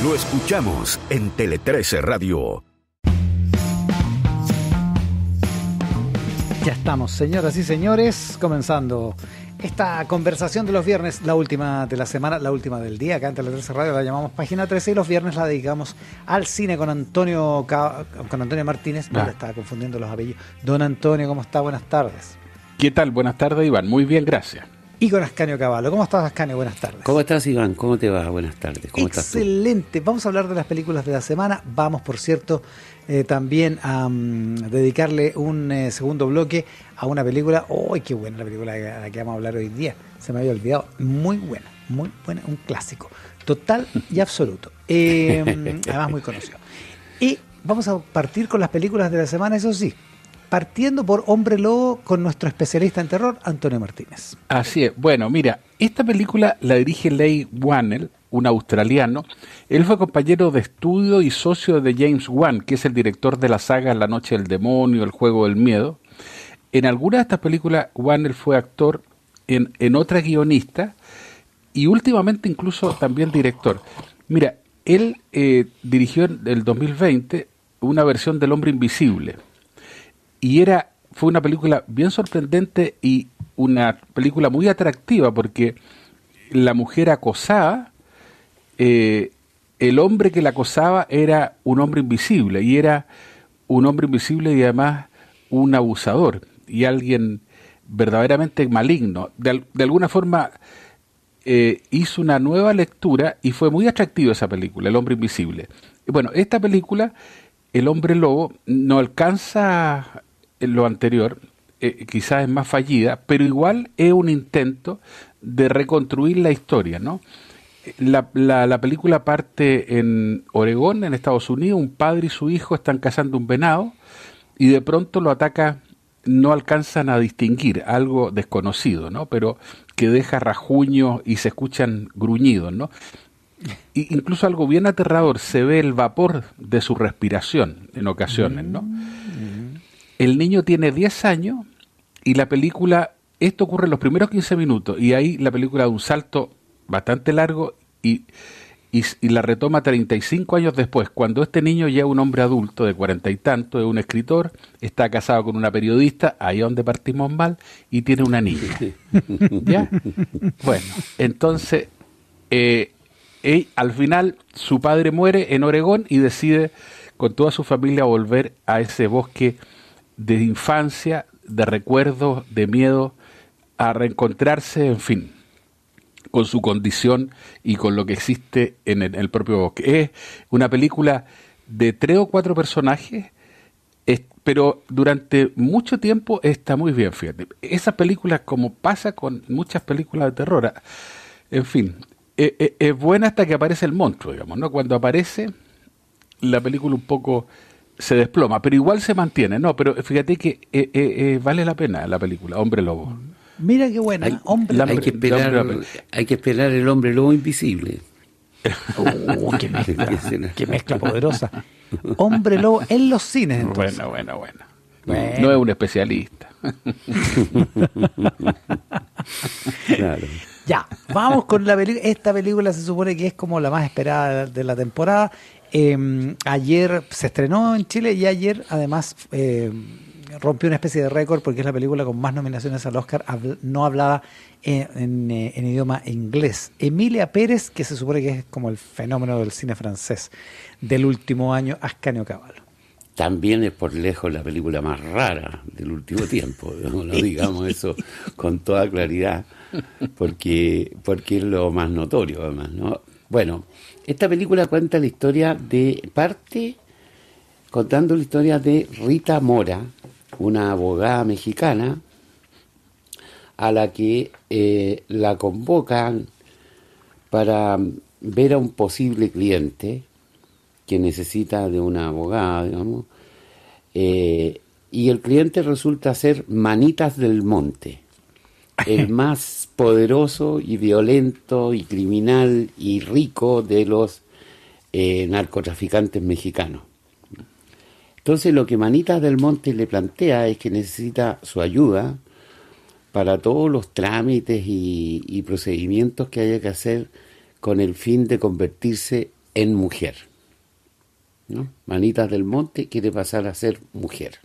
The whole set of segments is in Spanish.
Lo escuchamos en Tele 13 Radio. Ya estamos, señoras y señores, comenzando esta conversación de los viernes, la última de la semana, la última del día. Acá en Tele 13 Radio la llamamos Página 13 y los viernes la dedicamos al cine con Antonio Martínez. No le estaba confundiendo los apellidos. Don Antonio, ¿cómo está? Buenas tardes. ¿Qué tal? Buenas tardes, Iván. Muy bien, gracias. Y con Ascanio Cavallo. ¿Cómo estás, Ascanio? Buenas tardes. ¿Cómo estás, Iván? ¿Cómo te va? Buenas tardes. ¿Cómo estás tú? Excelente. Vamos a hablar de las películas de la semana. Vamos, por cierto, también a dedicarle un segundo bloque a una película. ¡Uy, qué buena la película a la que vamos a hablar hoy día! Se me había olvidado. Muy buena, un clásico. Total y absoluto. Además, muy conocido. Y vamos a partir con las películas de la semana, eso sí. Partiendo por Hombre Lobo con nuestro especialista en terror, Antonio Martínez. Así es. Bueno, mira, esta película la dirige Leigh Whannell, un australiano. Él fue compañero de estudio y socio de James Wan, que es el director de la saga La Noche del Demonio, El Juego del Miedo. En algunas de estas películas, Whannell fue actor, en otras guionista, y últimamente incluso también director. Mira, él dirigió en el 2020 una versión del Hombre Invisible. Y fue una película bien sorprendente y una película muy atractiva porque la mujer acosada, el hombre que la acosaba era un hombre invisible y era un hombre invisible y además un abusador y alguien verdaderamente maligno. De alguna forma hizo una nueva lectura y fue muy atractiva esa película, El Hombre Invisible. Y bueno, esta película, El Hombre Lobo, no alcanza lo anterior, quizás es más fallida, pero igual es un intento de reconstruir la historia, ¿no? La película parte en Oregón, en Estados Unidos. Un padre y su hijo están cazando un venado y de pronto lo ataca, no alcanzan a distinguir, algo desconocido, ¿no? Pero que deja rajuños y se escuchan gruñidos, ¿no? Y incluso algo bien aterrador, se ve el vapor de su respiración en ocasiones, ¿no? El niño tiene 10 años y la película, esto ocurre en los primeros 15 minutos y ahí la película da un salto bastante largo y la retoma 35 años después, cuando este niño ya es un hombre adulto de 40 y tantos, es un escritor, está casado con una periodista, ahí es donde partimos mal, y tiene una niña. ¿Ya? Bueno, entonces, al final su padre muere en Oregón y decide con toda su familia volver a ese bosque de infancia, de recuerdos, de miedo, a reencontrarse, en fin, con su condición y con lo que existe en el propio bosque. Es una película de 3 o 4 personajes, pero durante mucho tiempo está muy bien, fíjate. Esas películas, como pasa con muchas películas de terror, en fin, es buena hasta que aparece el monstruo, digamos, ¿no? Cuando aparece, la película un poco se desploma, pero igual se mantiene, ¿no? Pero fíjate que vale la pena la película, Hombre Lobo. Mira qué buena, Hay que esperar El Hombre Lobo Invisible. Qué mezcla poderosa. Hombre Lobo en los cines, entonces. Bueno. No es un especialista. Claro. Ya, vamos con la película. Esta película se supone que es como la más esperada de la temporada. Ayer se estrenó en Chile y ayer además rompió una especie de récord porque es la película con más nominaciones al Oscar no hablada en idioma inglés. Emilia Pérez, que se supone que es como el fenómeno del cine francés del último año, Ascanio Cavallo. También es por lejos la película más rara del último tiempo, no digamos eso con toda claridad, porque es lo más notorio además, ¿no? Bueno, esta película cuenta la historia contando la historia de Rita Mora, una abogada mexicana a la que la convocan para ver a un posible cliente que necesita de una abogada, digamos, y el cliente resulta ser Manitas del Monte, el más poderoso y violento y criminal y rico de los narcotraficantes mexicanos. Entonces lo que Manitas del Monte le plantea es que necesita su ayuda para todos los trámites y procedimientos que haya que hacer con el fin de convertirse en mujer, ¿no? Manitas del Monte quiere pasar a ser mujer.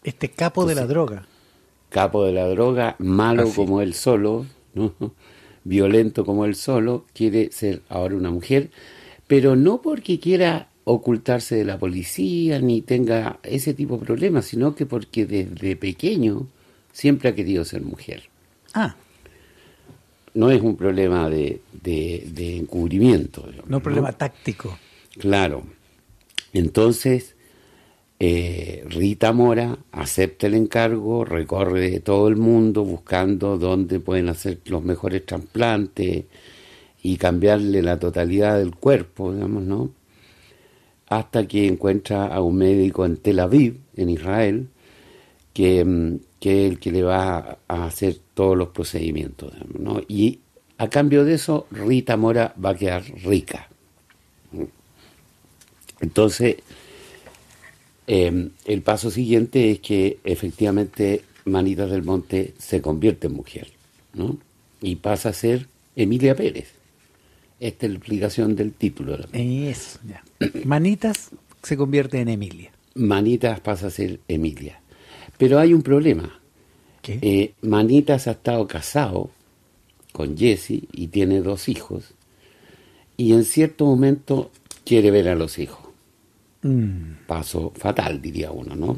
Este capo de la droga. Capo de la droga, malo como él solo, ¿no? Violento como él solo, quiere ser ahora una mujer, pero no porque quiera ocultarse de la policía ni tenga ese tipo de problemas, sino que porque desde pequeño siempre ha querido ser mujer. Ah, No es un problema de encubrimiento. Digamos, no un problema táctico. Claro. Entonces, Rita Mora acepta el encargo, recorre todo el mundo buscando dónde pueden hacer los mejores trasplantes y cambiarle la totalidad del cuerpo, digamos, ¿no? Hasta que encuentra a un médico en Tel Aviv, en Israel, que es el que le va a hacer todos los procedimientos, digamos, ¿no? Y a cambio de eso, Rita Mora va a quedar rica. Entonces, el paso siguiente es que efectivamente Manitas del Monte se convierte en mujer, ¿no? Y pasa a ser Emilia Pérez. Esta es la explicación del título de la película. Eso, ya. Manitas se convierte en Emilia. Manitas pasa a ser Emilia. Pero hay un problema. ¿Qué? Manitas ha estado casado con Jesse y tiene 2 hijos. Y en cierto momento quiere ver a los hijos. Paso fatal, diría uno, ¿no?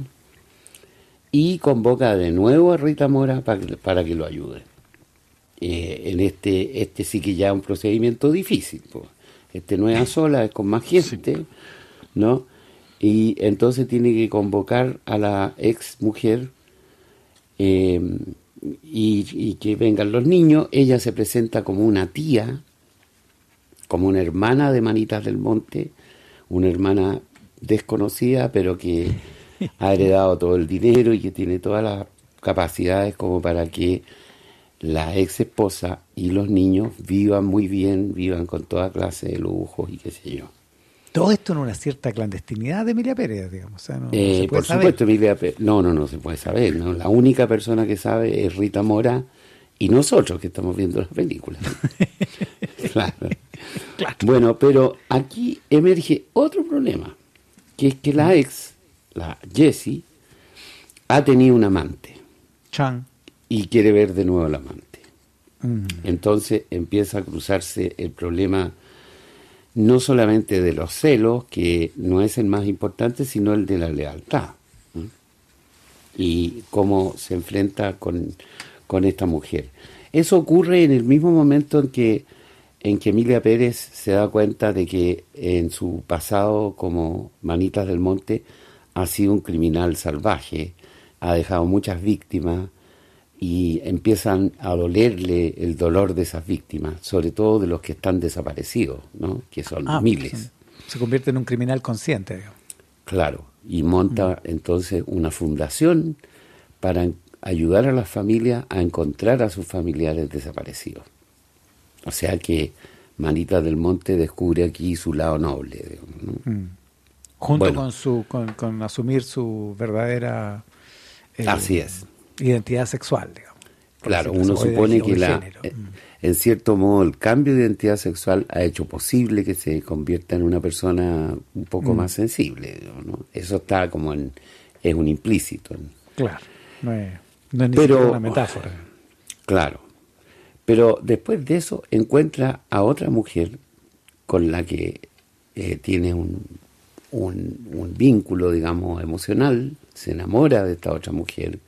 Y convoca de nuevo a Rita Mora para que lo ayude. En este sí que ya es un procedimiento difícil, pues. Este no es a sola, es con más gente, ¿no? Y entonces tiene que convocar a la ex mujer y que vengan los niños. Ella se presenta como una tía, como una hermana de Manitas del Monte, una hermana desconocida, pero que ha heredado todo el dinero y que tiene todas las capacidades como para que la ex esposa y los niños vivan muy bien, vivan con toda clase de lujos y qué sé yo. Todo esto en una cierta clandestinidad de Emilia Pérez, digamos. O sea, no se puede por saber. supuesto, Emilia Pérez. No se puede saber, ¿no? La única persona que sabe es Rita Mora y nosotros que estamos viendo la película. Claro. Bueno, pero aquí emerge otro problema, que es que la ex, la Jessie, ha tenido un amante Chan. y quiere ver de nuevo al amante. Entonces empieza a cruzarse el problema no solamente de los celos, que no es el más importante, sino el de la lealtad, ¿no? Y cómo se enfrenta con esta mujer. Eso ocurre en el mismo momento en que Emilia Pérez se da cuenta de que en su pasado como Manitas del Monte ha sido un criminal salvaje, ha dejado muchas víctimas y empiezan a dolerle el dolor de esas víctimas, sobre todo de los que están desaparecidos, ¿no? Que son miles. Se convierte en un criminal consciente, digamos. Claro, y monta entonces una fundación para ayudar a las familias a encontrar a sus familiares desaparecidos. O sea que Manitas del Monte descubre aquí su lado noble, digamos, ¿no? Junto Bueno. con asumir su verdadera Así es. identidad sexual, digamos. Claro, Por decirlo uno así, o supone de que género. en cierto modo el cambio de identidad sexual ha hecho posible que se convierta en una persona un poco más sensible, ¿no? Eso está como es un implícito. Claro, no es ni siquiera una metáfora. Claro, pero después de eso encuentra a otra mujer con la que tiene un vínculo, digamos, emocional, se enamora de esta otra mujer.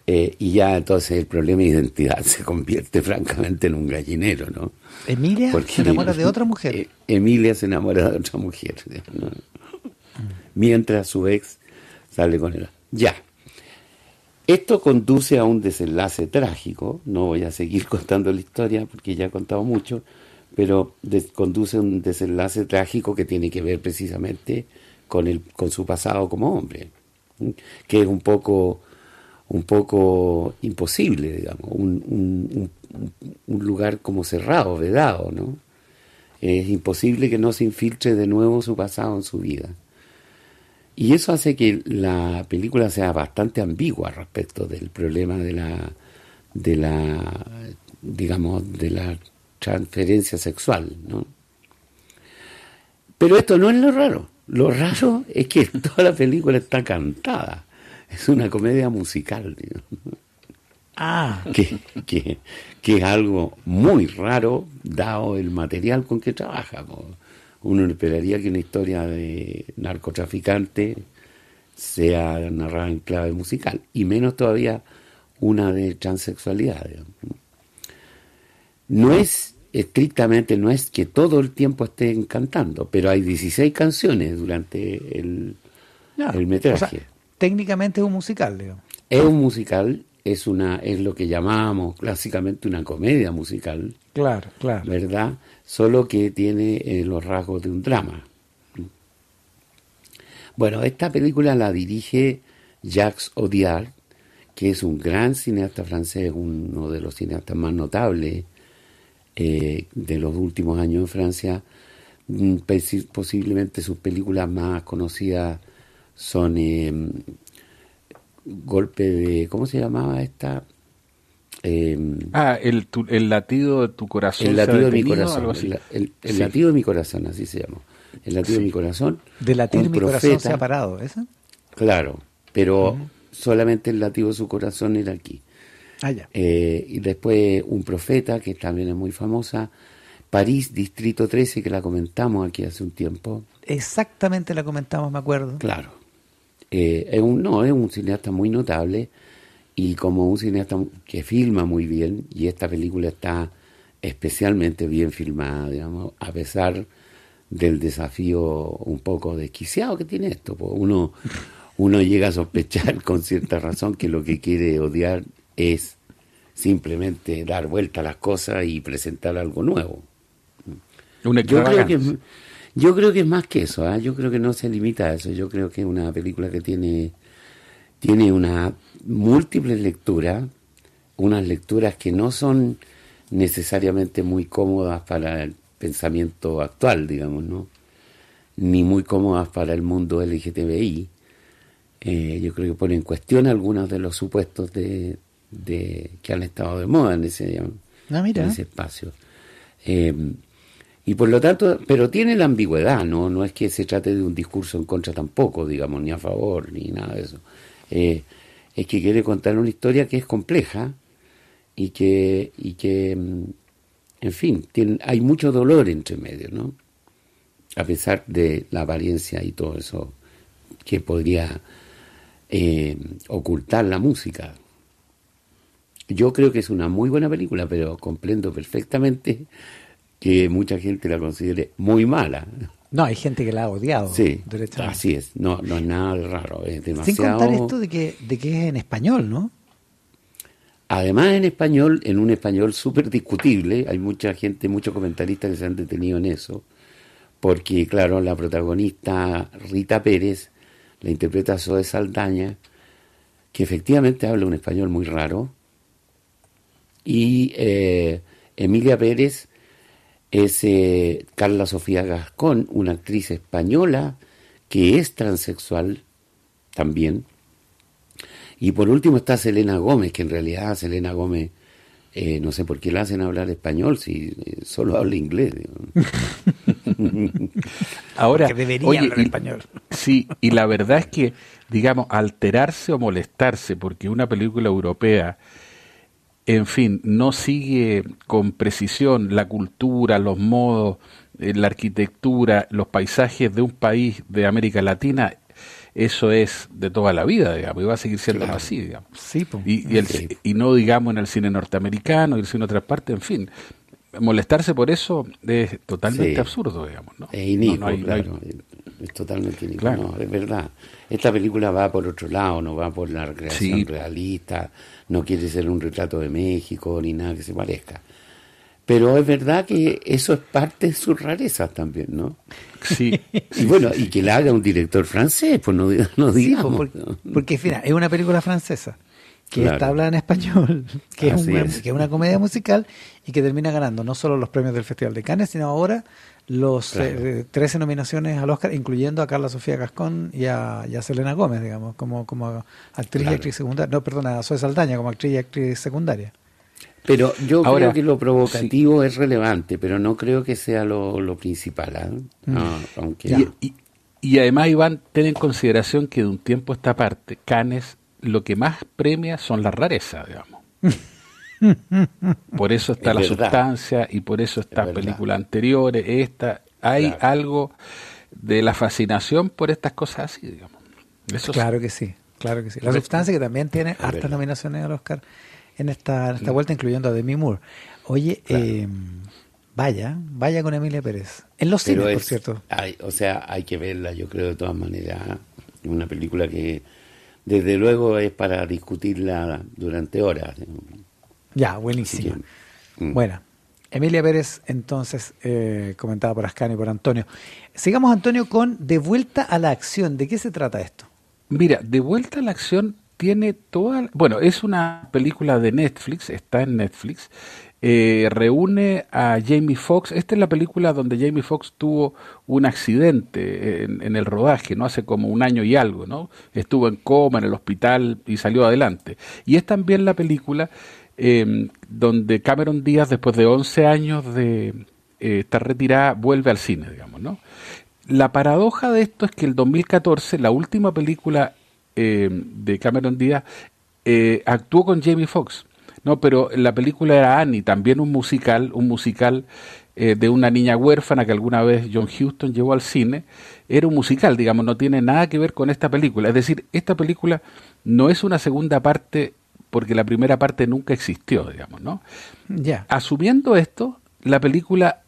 Y ya entonces el problema de identidad se convierte francamente en un gallinero, ¿no? ¿Emilia Porque se enamora de otra mujer? Emilia se enamora de otra mujer, ¿no? Mientras su ex sale con él. Ya. Esto conduce a un desenlace trágico. No voy a seguir contando la historia porque ya he contado mucho, pero conduce a un desenlace trágico que tiene que ver precisamente con su pasado como hombre, que es un poco imposible, digamos, un lugar como cerrado, vedado, ¿no? Es imposible que no se infiltre de nuevo su pasado en su vida. Y eso hace que la película sea bastante ambigua respecto del problema de la transferencia sexual, ¿no? Pero esto no es lo raro. Lo raro es que toda la película está cantada. Es una comedia musical, digamos. Ah, Que es algo muy raro dado el material con que trabaja. Uno esperaría que una historia de narcotraficante sea narrada en clave musical, y menos todavía una de transexualidad, digamos. No es estrictamente, no es que todo el tiempo estén cantando, pero hay 16 canciones durante el metraje. o sea, técnicamente es un musical, digamos. Es un musical, es lo que llamamos clásicamente una comedia musical, Claro, claro. ¿verdad? Solo que tiene los rasgos de un drama. Bueno, esta película la dirige Jacques Audiard, que es un gran cineasta francés, uno de los cineastas más notables de los últimos años en Francia. Posiblemente sus películas más conocidas son Golpe de... ¿Cómo se llamaba esta? El latido de tu corazón. El latido de mi detenido, corazón. algo así. El Sí. latido de mi corazón, así se llama. El latido de mi corazón. De latir un mi corazón profeta, se ha parado, ¿esa? Claro, pero solamente el latido de su corazón era aquí. Ah, ya. Y después Un profeta, que también es muy famosa. París, Distrito 13, que la comentamos aquí hace un tiempo. Exactamente la comentamos, me acuerdo. Claro. Es un cineasta muy notable, y como un cineasta que filma muy bien, y esta película está especialmente bien filmada, digamos, a pesar del desafío un poco desquiciado que tiene esto. Pues uno llega a sospechar con cierta razón que lo que quiere Odiar es simplemente dar vuelta a las cosas y presentar algo nuevo. Una Yo extravagancia. creo que es más que eso, ¿eh? Yo creo que no se limita a eso. Yo creo que es una película que tiene una múltiples lecturas, unas lecturas que no son necesariamente muy cómodas para el pensamiento actual, digamos, ¿no? Ni muy cómodas para el mundo LGTBI. Yo creo que pone en cuestión algunos de los supuestos de que han estado de moda en ese espacio. Y por lo tanto, pero tiene la ambigüedad, no es que se trate de un discurso en contra tampoco, digamos, ni a favor, ni nada de eso. Es que quiere contar una historia que es compleja y que en fin, hay mucho dolor entre medio, ¿no? A pesar de la apariencia y todo eso que podría ocultar la música. Yo creo que es una muy buena película, pero comprendo perfectamente que mucha gente la considere muy mala. No, hay gente que la ha odiado. Sí, derechamente. así es. No es nada de raro, es demasiado. Sin contar esto de que es en español, ¿no? Además, en español, en un español súper discutible, hay mucha gente, muchos comentaristas que se han detenido en eso, porque, claro, la protagonista Rita Pérez la interpreta Zoe Saldaña, que efectivamente habla un español muy raro, y Emilia Pérez es Carla Sofía Gascón, una actriz española que es transexual también. Y por último está Selena Gómez, que en realidad Selena Gómez, no sé por qué la hacen hablar español si solo habla inglés. Ahora, Que debería hablar español. Sí, y la verdad es que, digamos, alterarse o molestarse porque una película europea, en fin, no sigue con precisión la cultura, los modos, la arquitectura, los paisajes de un país de América Latina, eso es de toda la vida, digamos, y va a seguir siendo Claro. así, digamos. Sí, po. Y no, digamos, en el cine norteamericano y el cine en otras partes, en fin. Molestarse por eso es totalmente Sí. absurdo, digamos, ¿no? Es inicuo, No hay- claro. Es totalmente inicuo. Claro. No, es verdad. Esta película va por otro lado, no va por la recreación Sí. realista, no quiere ser un retrato de México ni nada que se parezca. Pero es verdad que eso es parte de sus rarezas también, ¿no? Sí, Y bueno, y que la haga un director francés, pues no Sí, digamos. po, porque mira, es una película francesa que Claro. está hablada en español, que es, Así es. que es una comedia musical y que termina ganando no solo los premios del Festival de Cannes, sino ahora los Claro. 13 nominaciones al Oscar, incluyendo a Carla Sofía Gascón y a Selena Gómez, digamos, como actriz y Claro. actriz secundaria. No, perdona, a Zoe Saldaña como actriz y actriz secundaria. Pero yo Ahora, creo que lo provocativo es relevante, pero no creo que sea lo principal. Aunque y además, Iván, ten en consideración que de un tiempo a esta parte, Cannes lo que más premia son las rarezas, digamos. Por eso está Es La verdad. Sustancia y por eso está verdad. películas anteriores, hay Claro. algo de la fascinación por estas cosas así, digamos. Eso Claro que sí, claro que sí. La Correcto. Sustancia, que también tiene hartas verdad. nominaciones al Oscar en esta vuelta, incluyendo a Demi Moore. Oye, Claro. vaya con Emilia Pérez. En los Pero cines, por cierto. hay que verla, yo creo, de todas maneras. Una película que, desde luego, es para discutirla durante horas. Ya, Así buenísima. que, Bueno, Emilia Pérez, entonces, comentada por Ascani y por Antonio. Sigamos, Antonio, con De vuelta a la acción. ¿De qué se trata esto? Mira, De vuelta a la acción tiene toda... Bueno, es una película de Netflix, está en Netflix. Reúne a Jamie Foxx. Esta es la película donde Jamie Foxx tuvo un accidente en el rodaje, ¿no? Hace como un año y algo, ¿no? Estuvo en coma en el hospital y salió adelante. Y es también la película donde Cameron Díaz, después de 11 años de estar retirada, vuelve al cine, digamos, ¿no? La paradoja de esto es que el 2014, la última película de Cameron Díaz, actuó con Jamie Foxx, ¿no? Pero la película era Annie, también un musical de una niña huérfana que alguna vez John Huston llevó al cine. Era un musical, digamos, no tiene nada que ver con esta película. Es decir, esta película no es una segunda parte porque la primera parte nunca existió, digamos, ¿no? Ya. Asumiendo esto, la película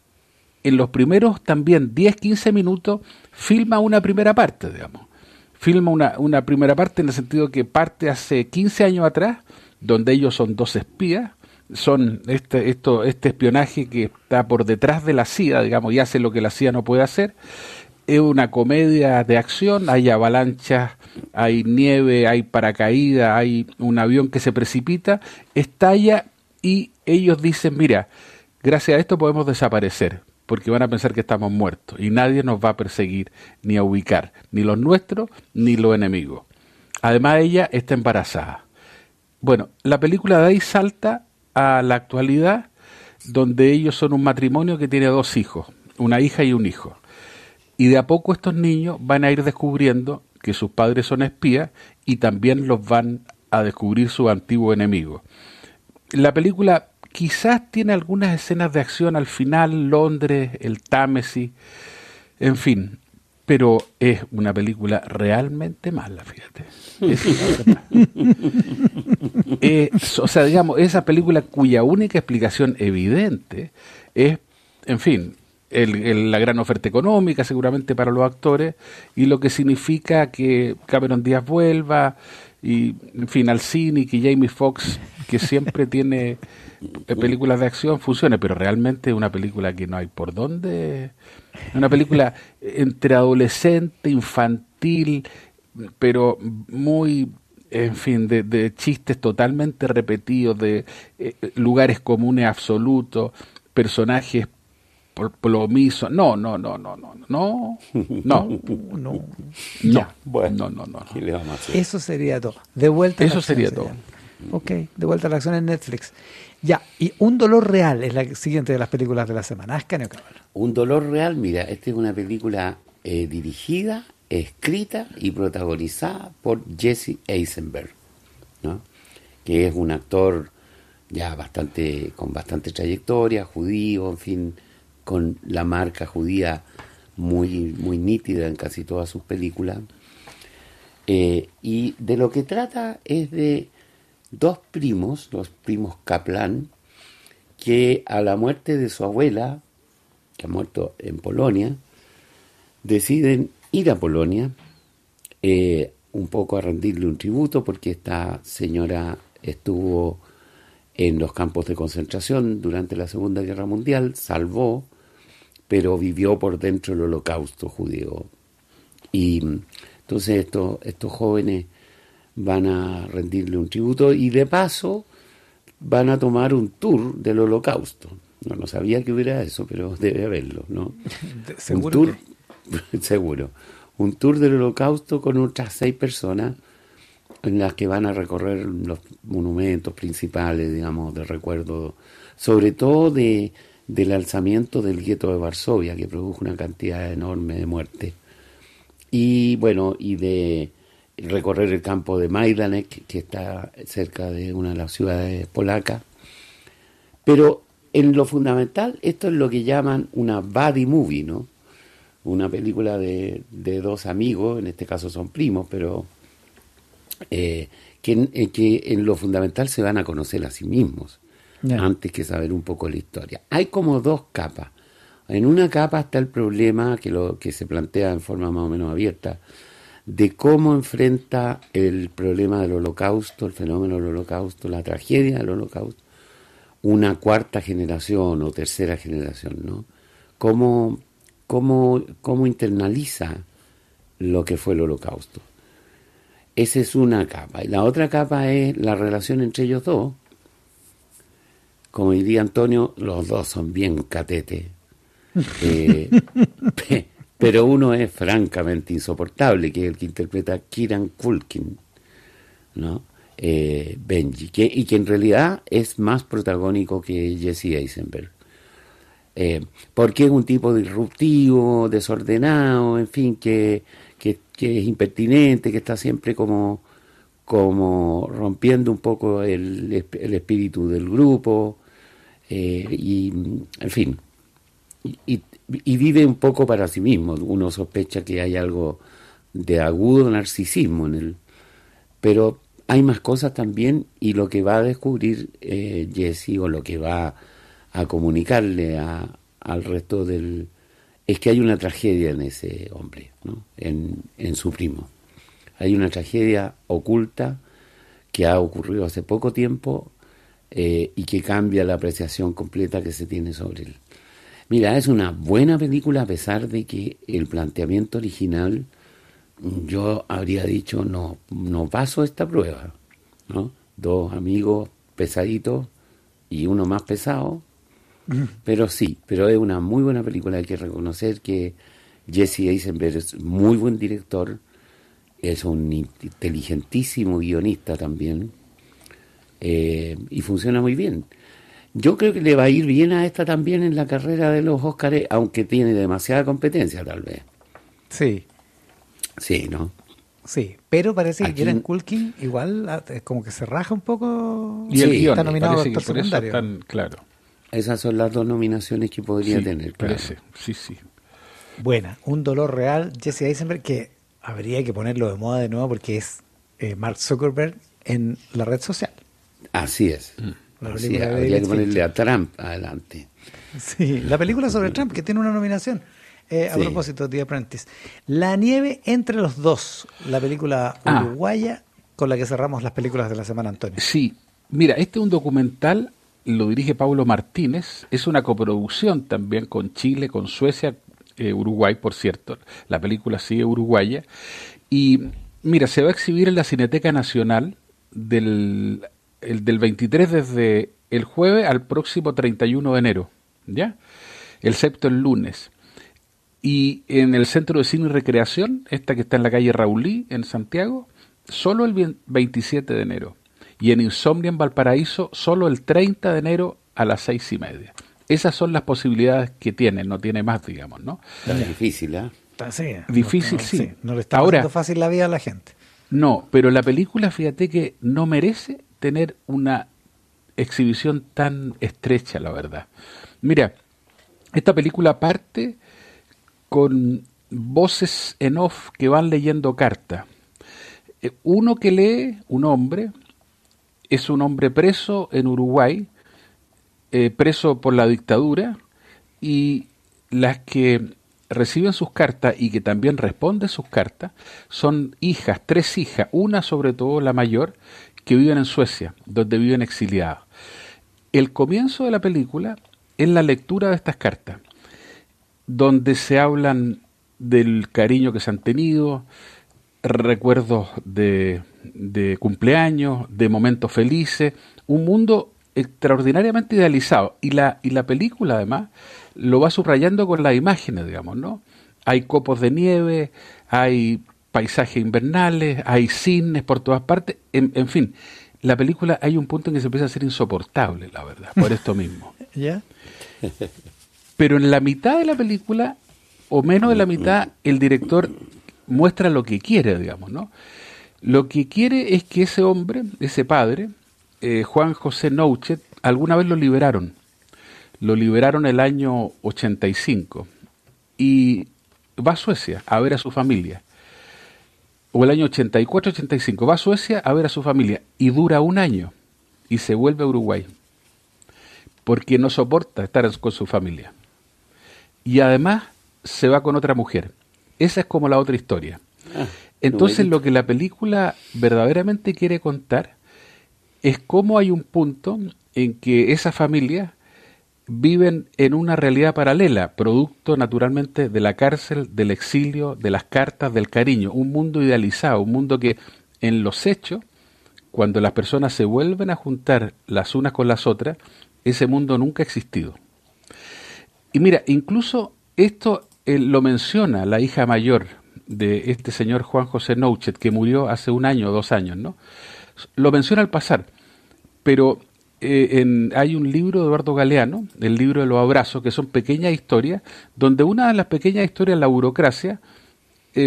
en los primeros también 10-15 minutos filma una primera parte, digamos. Filma una primera parte en el sentido que parte hace 15 años atrás, donde ellos son dos espías, son este espionaje que está por detrás de la CIA, digamos, y hace lo que la CIA no puede hacer. Es una comedia de acción, hay avalanchas, hay nieve, hay paracaídas, hay un avión que se precipita, estalla y ellos dicen, mira, gracias a esto podemos desaparecer, porque van a pensar que estamos muertos y nadie nos va a perseguir ni a ubicar, ni los nuestros ni los enemigos. Además ella está embarazada. Bueno, la película de ahí salta a la actualidad, donde ellos son un matrimonio que tiene 2 hijos, una hija y un hijo. Y de a poco estos niños van a ir descubriendo que sus padres son espías y también los van a descubrir sus antiguos enemigos. La película quizás tiene algunas escenas de acción al final, Londres, el Támesis, en fin, pero es una película realmente mala, fíjate. O sea, digamos, esa película cuya única explicación evidente es, en fin, la gran oferta económica seguramente para los actores y lo que significa que Cameron Díaz vuelva y, en fin, al cine y que Jamie Foxx, que siempre tiene películas de acción, funcione, pero realmente es una película que no hay por dónde. Una película entre adolescente, infantil, pero muy, en fin, de chistes totalmente repetidos, de lugares comunes absolutos, personajes plomizo. No. Ya. Bueno, No. ¿qué le vamos a hacer? Eso sería todo. De vuelta a la Eso acción sería se todo. llama. Ok, De vuelta a la acción en Netflix. Ya, y Un dolor real es la siguiente de las películas de la semana. Ascanio Caballo. Un dolor real, mira, esta es una película dirigida, escrita y protagonizada por Jesse Eisenberg, ¿no? Que es un actor ya con bastante trayectoria, judío, en fin, con la marca judía muy, muy nítida en casi todas sus películas. Y de lo que trata es de los primos Kaplan, que a la muerte de su abuela, que ha muerto en Polonia, deciden ir a Polonia un poco a rendirle un tributo, porque esta señora estuvo en los campos de concentración durante la Segunda Guerra Mundial, salvó, pero vivió por dentro el Holocausto judío. Y entonces estos jóvenes van a rendirle un tributo y de paso van a tomar un tour del Holocausto. No sabía que hubiera eso, pero debe haberlo, ¿no? ¿Seguro? Un tour, seguro. Un tour del Holocausto con otras 6 personas en las que van a recorrer los monumentos principales, digamos, de recuerdo, sobre todo del alzamiento del gueto de Varsovia, que produjo una cantidad enorme de muerte. Y bueno, y de recorrer el campo de Majdanek, que está cerca de una de las ciudades polacas. Pero en lo fundamental, esto es lo que llaman una buddy movie, ¿no? Una película de dos amigos, en este caso son primos, pero que en lo fundamental se van a conocer a sí mismos, antes que saber un poco la historia. Hay como dos capas. En una capa está el problema que se plantea en forma más o menos abierta, de cómo enfrenta el problema del Holocausto, el fenómeno del Holocausto, la tragedia del Holocausto, una cuarta generación o tercera generación, ¿no? Cómo internaliza lo que fue el Holocausto. Esa es una capa. Y la otra capa es la relación entre ellos dos. Como diría Antonio, los dos son bien catetes. Pero uno es francamente insoportable, que es el que interpreta a Kieran Culkin, ¿no? Benji, y que en realidad es más protagónico que Jesse Eisenberg. Porque es un tipo disruptivo, desordenado, en fin, que es impertinente, que está siempre como rompiendo un poco el espíritu del grupo, y en fin, y vive un poco para sí mismo. Uno sospecha que hay algo de agudo narcisismo en él, pero hay más cosas también, y lo que va a descubrir Jesse, o lo que va a comunicarle al resto es que hay una tragedia en ese hombre, ¿no? En su primo. Hay una tragedia oculta que ha ocurrido hace poco tiempo, y que cambia la apreciación completa que se tiene sobre él. Mira, es una buena película, a pesar de que el planteamiento original, yo habría dicho, no paso esta prueba, ¿no? Dos amigos pesaditos y uno más pesado, pero es una muy buena película. Hay que reconocer que Jesse Eisenberg es muy buen director, es un inteligentísimo guionista también, y funciona muy bien. Yo creo que le va a ir bien a esta también en la carrera de los Óscares, aunque tiene demasiada competencia, tal vez. Sí. Sí, ¿no? Sí, pero parece que Kieran Culkin igual es como que se raja un poco. Y el guion, está nominado a actor por eso secundario. están, claro. Esas son las dos nominaciones que podría tener. Parece, claro. sí. Buena, Un dolor real, Jesse Eisenberg, que habría que ponerlo de moda de nuevo porque es Mark Zuckerberg en la red social. Así es. Así es. Habría que ponerle a Trump adelante. Sí, la película sobre Trump, que tiene una nominación. A propósito, The Apprentice. La nieve entre los dos, la película uruguaya con la que cerramos las películas de la semana, Antonio. Sí, mira, este es un documental, lo dirige Paulo Martínez, es una coproducción también con Chile, con Suecia, Uruguay, por cierto. La película sigue uruguaya. Y mira, se va a exhibir en la Cineteca Nacional del 23, desde el jueves al próximo 31 de enero, ¿ya? Excepto el lunes. Y en el Centro de Cine y Recreación, esta que está en la calle Raulí, en Santiago, solo el 27 de enero. Y en Insomnia, en Valparaíso, solo el 30 de enero a las 6:30. Esas son las posibilidades que tienen, no tiene más, digamos, ¿no? Está difícil, ¿eh? Sí, difícil, sí. No le está haciendo fácil la vida a la gente. No, pero la película, fíjate que no merece tener una exhibición tan estrecha, la verdad. Mira, esta película parte con voces en off que van leyendo cartas. Uno que lee, un hombre, es un hombre preso en Uruguay, preso por la dictadura, y las que reciben sus cartas y que también responden sus cartas son hijas, 3 hijas, una sobre todo la mayor, que viven en Suecia, donde viven exiliadas. El comienzo de la película es la lectura de estas cartas, donde se hablan del cariño que se han tenido, recuerdos de cumpleaños, de momentos felices, un mundo extraordinariamente idealizado. Y la película, además, lo va subrayando con las imágenes, digamos, ¿no? Hay copos de nieve, hay paisajes invernales, hay cisnes por todas partes, en fin, la película hay un punto en que se empieza a ser insoportable, la verdad, por esto mismo. ¿Ya? Pero en la mitad de la película, o menos de la mitad, el director muestra lo que quiere, digamos, ¿no? Lo que quiere es que ese hombre, ese padre, Juan José Nouchet, alguna vez lo liberaron. Lo liberaron el año 85 y va a Suecia a ver a su familia. O el año 84-85, va a Suecia a ver a su familia y dura un año y se vuelve a Uruguay porque no soporta estar con su familia. Y además se va con otra mujer. Esa es como la otra historia. Entonces lo que la película verdaderamente quiere contar es cómo hay un punto en que esa familia viven en una realidad paralela, producto naturalmente de la cárcel, del exilio, de las cartas, del cariño, un mundo idealizado, un mundo que en los hechos, cuando las personas se vuelven a juntar las unas con las otras, ese mundo nunca ha existido. Y mira, incluso esto lo menciona la hija mayor de este señor Juan José Nouchet, que murió hace 1 año o 2 años, ¿no? Lo menciona al pasar, pero hay un libro de Eduardo Galeano, el libro de los abrazos, que son pequeñas historias, donde una de las pequeñas historias, la burocracia,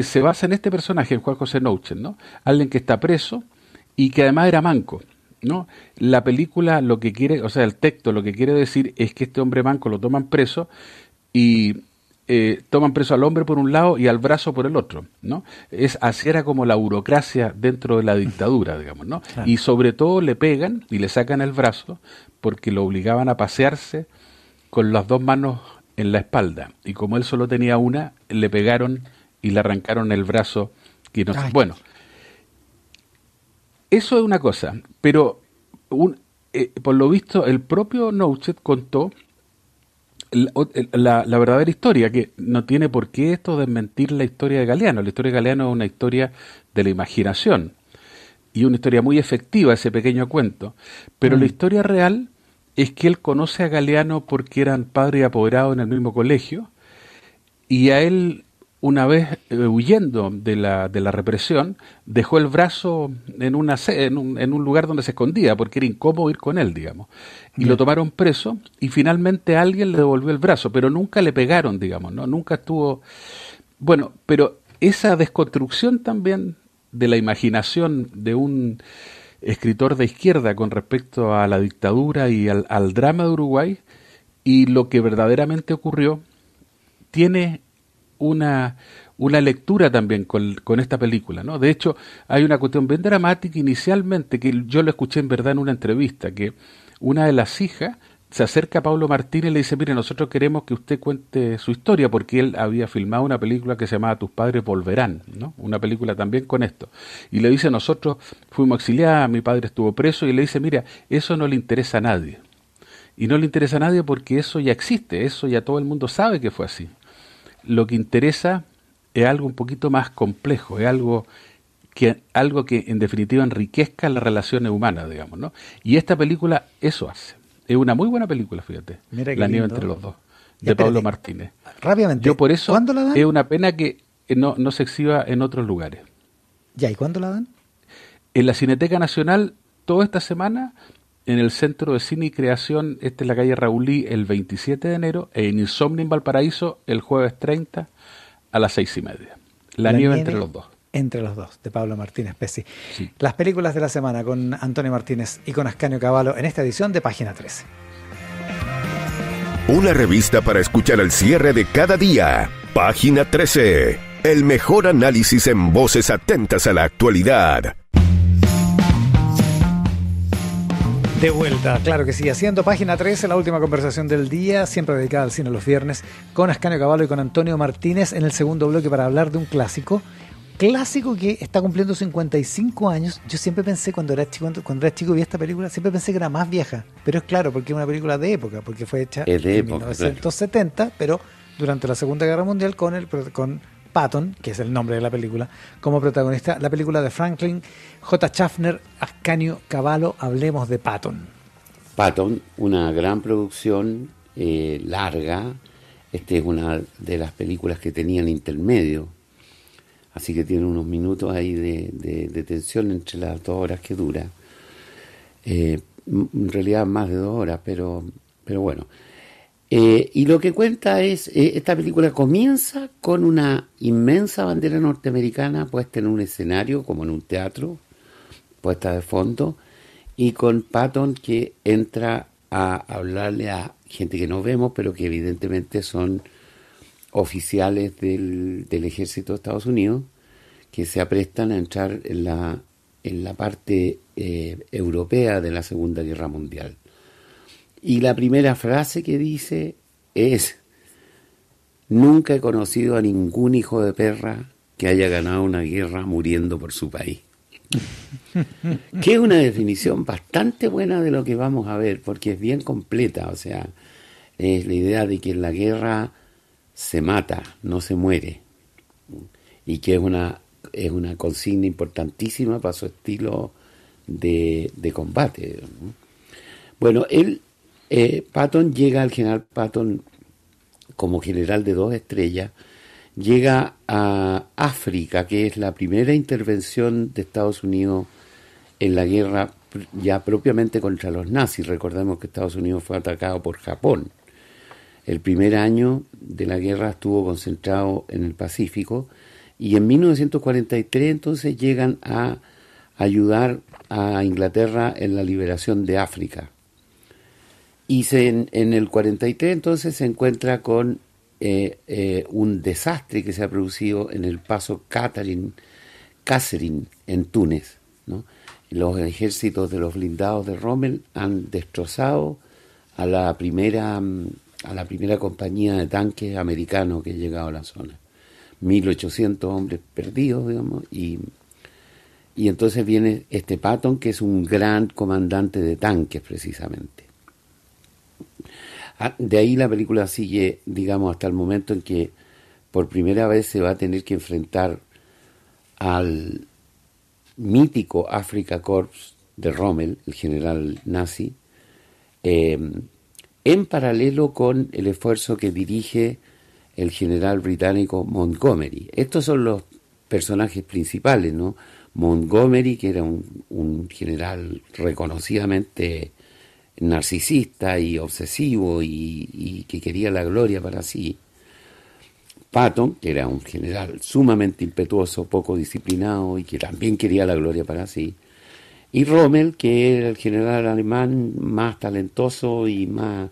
se basa en este personaje, en Juan José Nouchet, ¿no? Alguien que está preso y que además era manco, ¿no? La película lo que quiere, o sea, el texto lo que quiere decir es que este hombre manco lo toman preso y toman preso al hombre por un lado y al brazo por el otro, ¿no? Así era como la burocracia dentro de la dictadura, digamos, ¿no? Claro. Y sobre todo le pegan y le sacan el brazo porque lo obligaban a pasearse con las 2 manos en la espalda. Y como él solo tenía una, le pegaron y le arrancaron el brazo. Que no, bueno, eso es una cosa, pero por lo visto el propio Nouchet contó la verdadera historia, que no tiene por qué esto desmentir la historia de Galeano. La historia de Galeano es una historia de la imaginación y una historia muy efectiva, ese pequeño cuento, pero la historia real es que él conoce a Galeano porque eran padre y apoderado en el mismo colegio, y a él, una vez huyendo de la represión, dejó el brazo en un lugar donde se escondía, porque era incómodo ir con él, digamos. Y lo tomaron preso, y finalmente alguien le devolvió el brazo, pero nunca le pegaron, digamos, ¿no? Nunca estuvo... Bueno, pero esa desconstrucción también de la imaginación de un escritor de izquierda con respecto a la dictadura y al drama de Uruguay, y lo que verdaderamente ocurrió, tiene una lectura también con esta película, ¿no? De hecho, hay una cuestión bien dramática inicialmente, que yo lo escuché en verdad en una entrevista, que una de las hijas se acerca a Pablo Martínez y le dice: mire, nosotros queremos que usted cuente su historia, porque él había filmado una película que se llamaba Tus padres volverán, ¿no? Una película también con esto. Y le dice: nosotros fuimos exiliados, mi padre estuvo preso, y le dice: mira, eso no le interesa a nadie. Y no le interesa a nadie porque eso ya existe, eso ya todo el mundo sabe que fue así. Lo que interesa es algo un poquito más complejo, es algo que en definitiva enriquezca las relaciones humanas, digamos, ¿no? Y esta película eso hace. Es una muy buena película, fíjate. Mira La nieve entre los dos, de Pablo Martínez. Rápidamente. Yo por eso ¿Cuándo la dan? Es una pena que no se exhiba en otros lugares. Ya, ¿y cuándo la dan? En la Cineteca Nacional, toda esta semana, en el Centro de Cine y Creación, en la calle Raulí, el 27 de enero, en Insomnia en Valparaíso, el jueves 30 a las 6:30. La nieve entre los dos. Entre los dos, de Pablo Martínez Pesci. Sí. Las películas de la semana con Antonio Martínez y con Ascanio Cavallo en esta edición de Página 13. Una revista para escuchar al cierre de cada día. Página 13. El mejor análisis en voces atentas a la actualidad. De vuelta, claro que sí, haciendo Página 13, la última conversación del día, siempre dedicada al cine los viernes, con Ascanio Cavallo y con Antonio Martínez en el segundo bloque para hablar de un clásico que está cumpliendo 55 años. Yo siempre pensé cuando era chico vi esta película, siempre pensé que era más vieja, pero es claro, porque es una película de época, porque fue hecha en 1970, claro. Pero durante la Segunda Guerra Mundial con Patton, que es el nombre de la película, como protagonista, la película de Franklin J. Schaffner, Ascanio Cavallo. Hablemos de Patton. Patton, una gran producción, larga. Es una de las películas que tenían intermedio. así que tiene unos minutos ahí de tensión entre las 2 horas que dura. En realidad más de 2 horas, pero bueno. Y lo que cuenta es, esta película comienza con una inmensa bandera norteamericana puesta en un escenario, como en un teatro, puesta de fondo, y con Patton que entra a hablarle a gente que no vemos, pero que evidentemente son oficiales del ejército de Estados Unidos, que se aprestan a entrar en la parte europea de la Segunda Guerra Mundial. Y la primera frase que dice es: nunca he conocido a ningún hijo de perra que haya ganado una guerra muriendo por su país. Que es una definición bastante buena de lo que vamos a ver, porque es bien completa. O sea, es la idea de que en la guerra se mata, no se muere, y que es una consigna importantísima para su estilo de combate, ¿no? Bueno, Patton llega, al general Patton, como general de 2 estrellas, llega a África, que es la primera intervención de Estados Unidos en la guerra ya propiamente contra los nazis. Recordemos que Estados Unidos fue atacado por Japón. El primer año de la guerra estuvo concentrado en el Pacífico, y en 1943 entonces llegan a ayudar a Inglaterra en la liberación de África. Y en el 43 entonces se encuentra con un desastre que se ha producido en el paso Kasserine en Túnez, ¿no? Los ejércitos de los blindados de Rommel han destrozado a la primera compañía de tanques americanos que ha llegado a la zona. 1.800 hombres perdidos, digamos, y entonces viene este Patton, que es un gran comandante de tanques, precisamente. De ahí la película sigue, digamos, hasta el momento en que por primera vez se va a tener que enfrentar al mítico Afrika Korps de Rommel, el general nazi, en paralelo con el esfuerzo que dirige el general británico Montgomery. Estos son los personajes principales, ¿no? Montgomery, que era un general reconocidamente narcisista y obsesivo y que quería la gloria para sí. Patton, que era un general sumamente impetuoso, poco disciplinado y que también quería la gloria para sí. Y Rommel, que era el general alemán más talentoso y más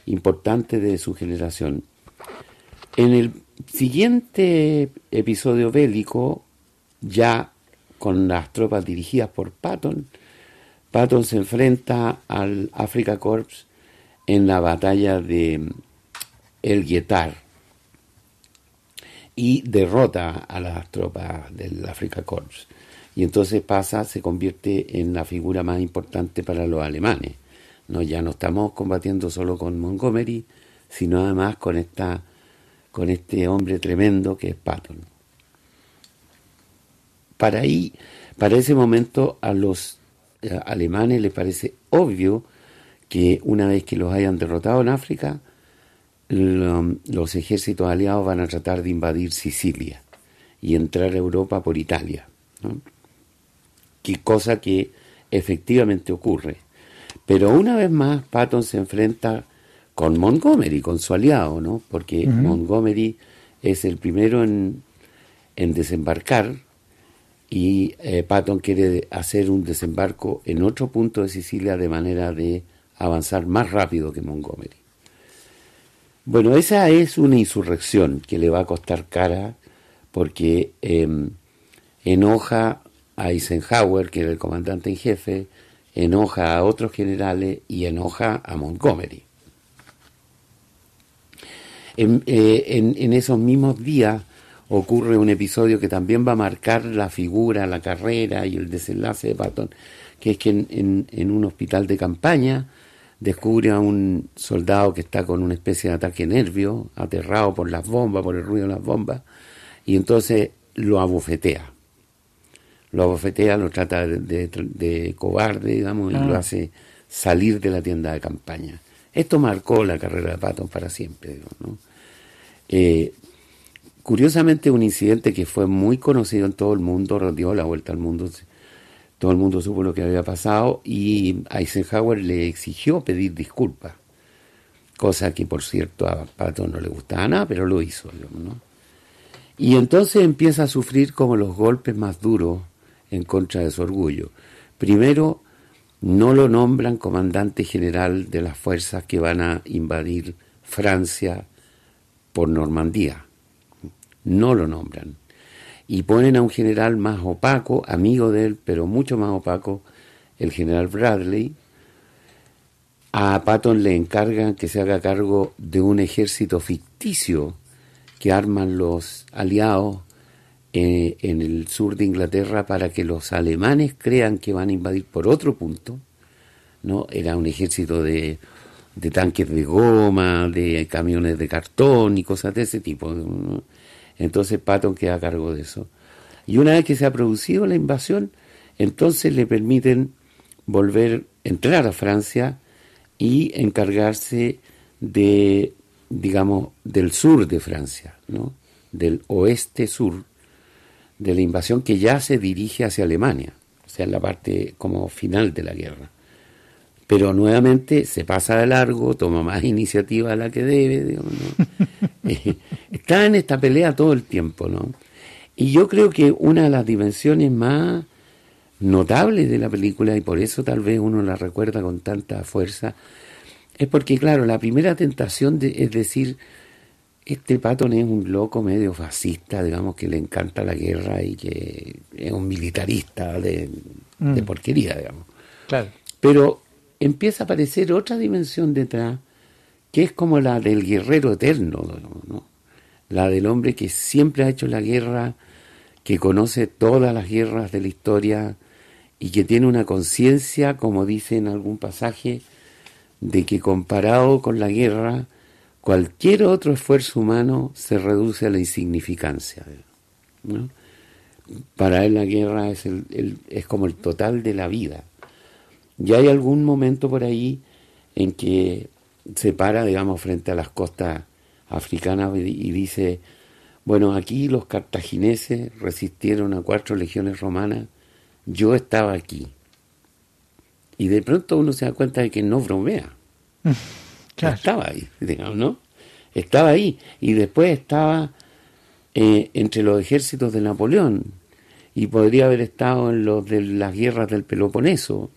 importante de su generación. En el siguiente episodio bélico, ya con las tropas dirigidas por Patton se enfrenta al Afrika Korps en la batalla de El Guetar y derrota a las tropas del Afrika Korps. Y entonces se convierte en la figura más importante para los alemanes. No, ya no estamos combatiendo solo con Montgomery, sino además con este hombre tremendo que es Patton. Para ese momento a los alemanes les parece obvio que una vez que los hayan derrotado en África, los ejércitos aliados van a tratar de invadir Sicilia y entrar a Europa por Italia, ¿no? Qué cosa que efectivamente ocurre. Pero una vez más Patton se enfrenta con Montgomery, con su aliado, ¿no? Porque Montgomery es el primero en desembarcar, y Patton quiere hacer un desembarco en otro punto de Sicilia de manera de avanzar más rápido que Montgomery. Bueno, esa es una insurrección que le va a costar cara, porque enoja a Eisenhower, que era el comandante en jefe, enoja a otros generales y enoja a Montgomery. En esos mismos días ocurre un episodio que también va a marcar la figura, la carrera y el desenlace de Patton, que es que en un hospital de campaña descubre a un soldado que está con una especie de ataque nervio, aterrado por las bombas, por el ruido de las bombas, y entonces lo abofetea. Lo trata de cobarde, digamos, y lo hace salir de la tienda de campaña. Esto marcó la carrera de Patton para siempre, ¿no? curiosamente un incidente que fue muy conocido en todo el mundo, dio la vuelta al mundo, todo el mundo supo lo que había pasado y Eisenhower le exigió pedir disculpas, cosa que por cierto a Patton no le gustaba nada, pero lo hizo, digamos, ¿no? Y entonces empieza a sufrir como los golpes más duros en contra de su orgullo. Primero, no lo nombran comandante general de las fuerzas que van a invadir Francia por Normandía. No lo nombran. Y ponen a un general más opaco, amigo de él, pero mucho más opaco, el general Bradley. A Patton le encargan que se haga cargo de un ejército ficticio que arman los aliados en el sur de Inglaterra para que los alemanes crean que van a invadir por otro punto, ¿no? Era un ejército de tanques de goma, de camiones de cartón y cosas de ese tipo, ¿no? Entonces Patton queda a cargo de eso. Y una vez que se ha producido la invasión, entonces le permiten entrar a Francia y encargarse de, digamos, del sur de Francia, ¿no? Del oeste-sur, de la invasión que ya se dirige hacia Alemania, o sea, en la parte como final de la guerra. Pero nuevamente se pasa de largo, toma más iniciativa de la que debe, digamos, ¿no? Está en esta pelea todo el tiempo, ¿no? Y yo creo que una de las dimensiones más notables de la película, y por eso tal vez uno la recuerda con tanta fuerza, es porque, claro, la primera tentación es decir, este Patton es un loco medio fascista, digamos, que le encanta la guerra y que es un militarista de porquería, digamos. Claro. Pero empieza a aparecer otra dimensión detrás, que es como la del guerrero eterno, ¿no? La del hombre que siempre ha hecho la guerra, que conoce todas las guerras de la historia y que tiene una conciencia, como dice en algún pasaje, de que comparado con la guerra, cualquier otro esfuerzo humano se reduce a la insignificancia, ¿no? Para él la guerra es como el total de la vida. Y hay algún momento por ahí en que se para, digamos, frente a las costas africanas y dice, bueno, aquí los cartagineses resistieron a 4 legiones romanas, yo estaba aquí. Y de pronto uno se da cuenta de que no bromea. Claro. Estaba ahí, digamos, ¿no? Estaba ahí. Y después estaba entre los ejércitos de Napoleón. Y podría haber estado en los de las guerras del Peloponeso.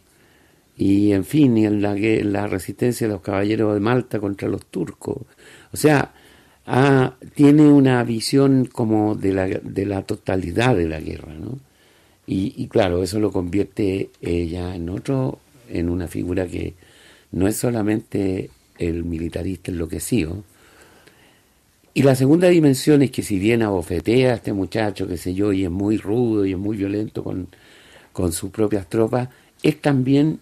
Y en fin, y en la resistencia de los caballeros de Malta contra los turcos. O sea, tiene una visión como de la totalidad de la guerra, ¿no? Y claro, eso lo convierte ya en una figura que no es solamente el militarista enloquecido. Y la segunda dimensión es que si bien abofetea a este muchacho, qué sé yo, y es muy rudo y es muy violento con sus propias tropas, es también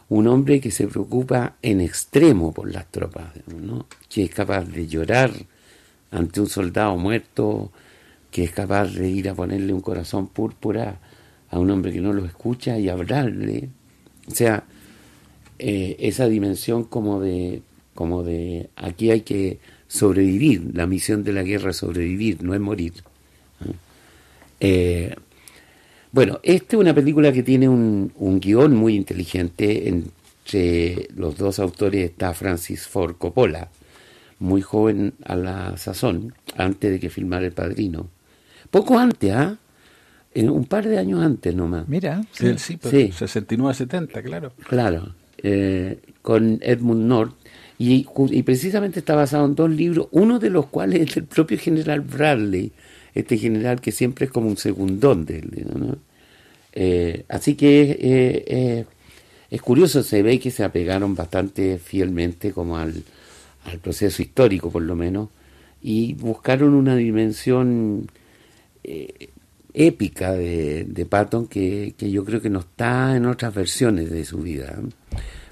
un hombre que se preocupa en extremo por las tropas, ¿no? Que es capaz de llorar ante un soldado muerto, que es capaz de ir a ponerle un corazón púrpura a un hombre que no lo escucha y hablarle. O sea, esa dimensión como de aquí hay que sobrevivir, la misión de la guerra es sobrevivir, no es morir. Bueno, esta es una película que tiene un guión muy inteligente. Entre los dos autores está Francis Ford Coppola, muy joven a la sazón, antes de que filmara El Padrino. Poco antes, un par de años antes nomás. Mira, sí, pero sí. 69-70, claro. Claro, con Edmund North. Y precisamente está basado en 2 libros, uno de los cuales es el propio general Bradley, este general que siempre es como un segundón de él, ¿no? Así que es curioso, se ve que se apegaron bastante fielmente como al proceso histórico, por lo menos, y buscaron una dimensión épica de Patton que yo creo que no está en otras versiones de su vida.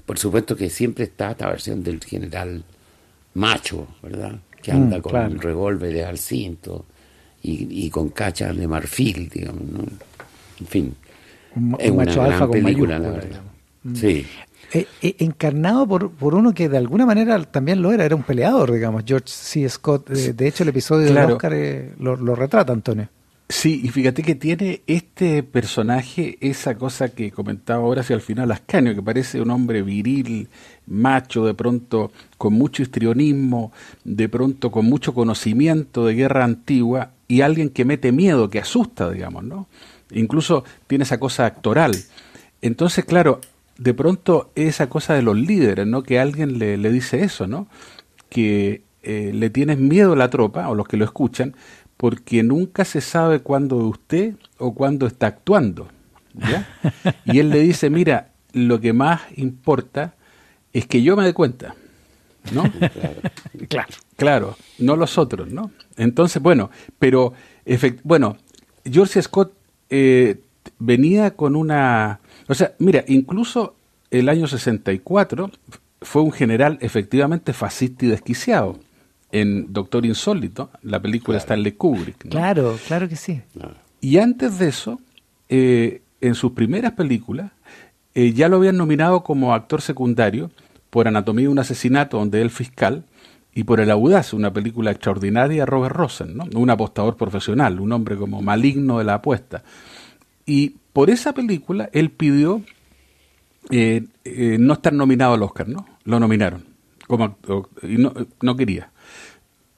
Por supuesto que siempre está esta versión del general macho, ¿verdad? Que anda con un revólver al cinto y con cachas de marfil, digamos, ¿no? En fin, es una gran película, la verdad. Sí. encarnado por uno que de alguna manera también lo era un peleador, digamos, George C. Scott. De hecho, el episodio del Oscar lo retrata, Antonio. Sí, y fíjate que tiene este personaje esa cosa que comentaba ahora hacia el final Ascanio, que parece un hombre viril, macho, de pronto con mucho histrionismo, de pronto con mucho conocimiento de guerra antigua, y alguien que mete miedo, que asusta, digamos, ¿no? Incluso tiene esa cosa actoral. Entonces, claro, de pronto esa cosa de los líderes, ¿no? Que alguien le dice eso, ¿no? Que le tienes miedo a la tropa, o los que lo escuchan, porque nunca se sabe cuándo es usted o cuándo está actuando, ¿ya? Y él le dice, mira, lo que más importa es que yo me dé cuenta, ¿no? Claro, no los otros, ¿no? Entonces, bueno, pero, George Scott venía con una... O sea, mira, incluso el año 64 fue un general efectivamente fascista y desquiciado. En Doctor Insólito, la película de Stanley Kubrick, ¿no? Claro que sí. Y antes de eso, en sus primeras películas, ya lo habían nominado como actor secundario por Anatomía de un asesinato, donde él fiscal, y por El Audaz, una película extraordinaria de Robert Rosen, ¿no? Un apostador profesional, un hombre como maligno de la apuesta. Y por esa película, él pidió no estar nominado al Oscar, ¿no? Lo nominaron como actor, y no quería.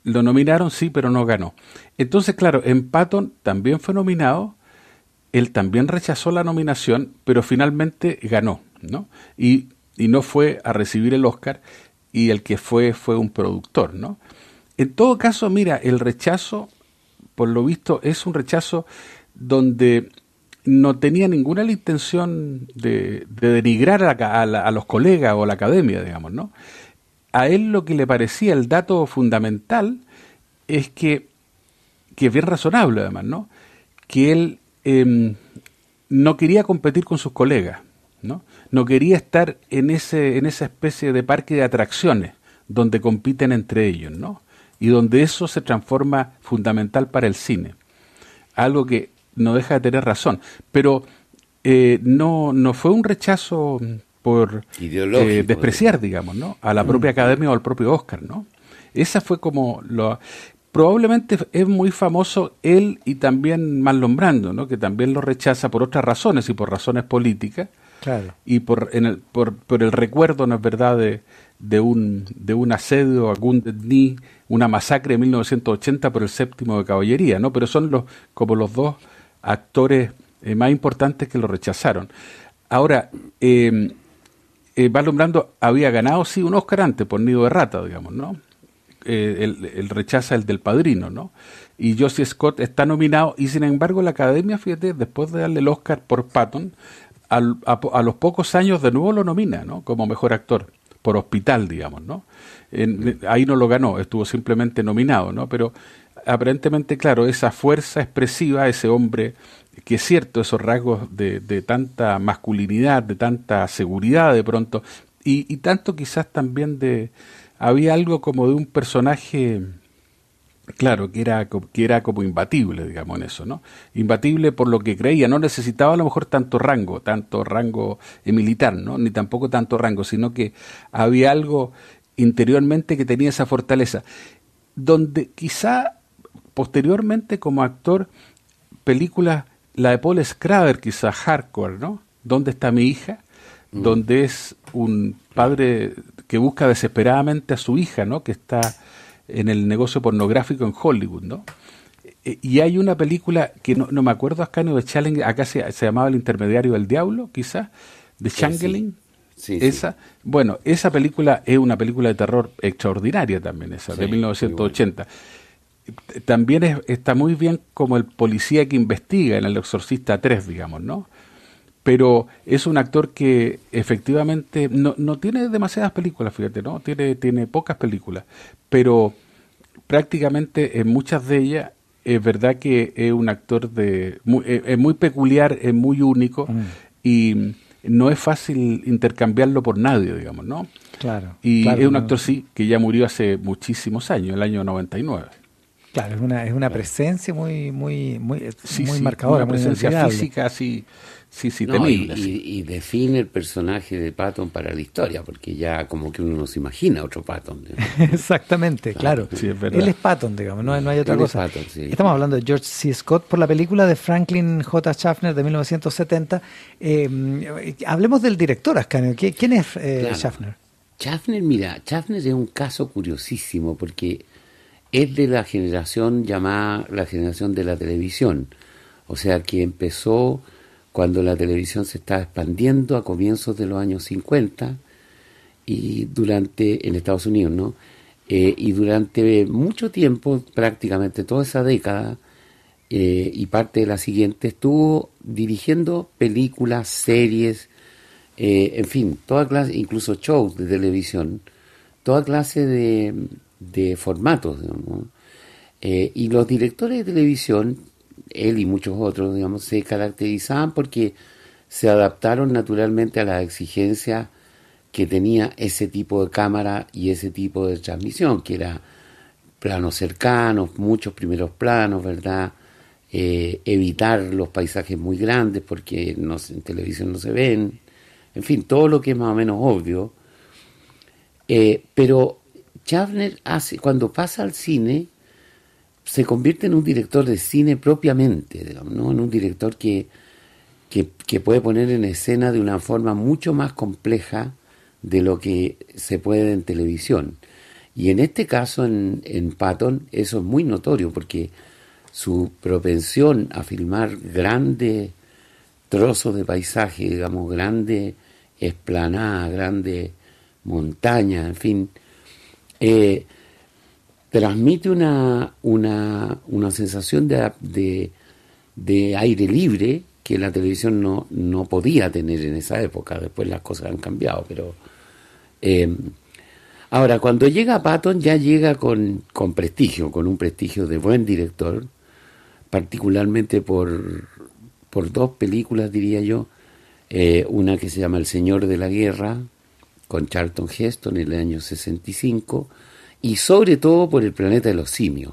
Lo nominaron, sí, pero no ganó. Entonces, claro, en Patton también fue nominado, él también rechazó la nominación, pero finalmente ganó, ¿no? Y no fue a recibir el Oscar, y el que fue un productor, ¿no? En todo caso, mira, el rechazo, por lo visto, es un rechazo donde no tenía ninguna intención de denigrar a los colegas o a la academia, digamos, ¿no? A él lo que le parecía el dato fundamental es que es bien razonable además, ¿no? Que él no quería competir con sus colegas, ¿no? No quería estar en esa especie de parque de atracciones donde compiten entre ellos, ¿no? Y donde eso se transforma fundamental para el cine. Algo que no deja de tener razón. Pero no fue un rechazo por despreciar, digamos, ¿no? A la propia academia o al propio Oscar, ¿no? Esa fue como probablemente es muy famoso él y también Marlon Brando, ¿no? Que también lo rechaza por otras razones y por razones políticas. Claro. Y por el recuerdo, ¿no es verdad?, de un asedio a Wounded Knee, una masacre de 1980 por el 7º de Caballería, ¿no? Pero son como los dos actores más importantes que lo rechazaron. Ahora, Marlon Brando había ganado, sí, un Oscar antes por Nido de Rata, digamos, ¿no? Él rechaza el del Padrino, ¿no? Y George Scott está nominado, y sin embargo la Academia, fíjate, después de darle el Oscar por Patton, a los pocos años de nuevo lo nomina, ¿no? Como mejor actor, por Hospital, digamos, ¿no? Ahí no lo ganó, estuvo simplemente nominado, ¿no? Pero aparentemente, claro, esa fuerza expresiva, ese hombre, que es cierto, esos rasgos de tanta masculinidad, de tanta seguridad de pronto, y tanto quizás también había algo como de un personaje, claro, que era como imbatible, digamos, en eso, ¿no? Imbatible por lo que creía, no necesitaba a lo mejor tanto rango militar, ¿no? Ni tampoco tanto rango, sino que había algo interiormente que tenía esa fortaleza, donde quizá posteriormente como actor, películas, la de Paul Schrader, quizá Hardcore, ¿no? ¿Dónde está mi hija? Donde es un padre que busca desesperadamente a su hija, ¿no? Que está en el negocio pornográfico en Hollywood, ¿no? Y hay una película que no me acuerdo, Ascanio, de Challenger, acá se llamaba El intermediario del diablo, quizás, de Changeling. Sí, esa, sí. Bueno, esa película es una película de terror extraordinaria también, esa, Sí, de 1980. Bueno. También está muy bien como el policía que investiga en El Exorcista 3, digamos, ¿no? Pero es un actor que efectivamente no tiene demasiadas películas, fíjate, ¿no? Tiene pocas películas, pero prácticamente en muchas de ellas es verdad que es un actor es muy peculiar, es muy único, y no es fácil intercambiarlo por nadie, digamos, ¿no? Claro. Y claro, es un actor, sí, que ya murió hace muchísimos años, el año 99. Claro, es una presencia muy Sí, muy sí, marcadora, una muy presencia identificable. física, sí, No, temible. Sí. y define el personaje de Patton para la historia, porque ya como que uno no se imagina otro Patton. Exactamente, claro. Sí, es Él verdad. es Patton, digamos, no hay otra Él es cosa. Patton, sí. Estamos hablando de George C. Scott por la película de Franklin J. Schaffner de 1970. Hablemos del director, Ascanio. ¿Quién es Claro. Schaffner? Schaffner es un caso curiosísimo porque es de la generación llamada la generación de la televisión. O sea, que empezó cuando la televisión se estaba expandiendo a comienzos de los años 50 y en Estados Unidos, ¿no? Y durante mucho tiempo, prácticamente toda esa década y parte de la siguiente, estuvo dirigiendo películas, series, en fin, toda clase, incluso shows de televisión, toda clase de formatos, digamos. Y los directores de televisión, él y muchos otros, digamos, se caracterizaban porque se adaptaron naturalmente a las exigencias que tenía ese tipo de cámara y ese tipo de transmisión, que era planos cercanos, muchos primeros planos, ¿verdad? Evitar los paisajes muy grandes porque en televisión no se ven, en fin, todo lo que es más o menos obvio. Pero Schaffner cuando pasa al cine, se convierte en un director de cine propiamente, digamos, ¿no? En un director que puede poner en escena de una forma mucho más compleja de lo que se puede en televisión. Y en este caso, en Patton, eso es muy notorio, porque su propensión a filmar grandes trozos de paisaje, digamos, grandes esplanadas, grandes montañas, en fin, transmite una sensación de aire libre que la televisión no podía tener en esa época. Después las cosas han cambiado, pero ahora cuando llega Patton ya llega con prestigio, con un prestigio de buen director, particularmente por dos películas, diría yo. Una que se llama El Señor de la Guerra, con Charlton Heston en el año 65, y sobre todo por El Planeta de los Simios,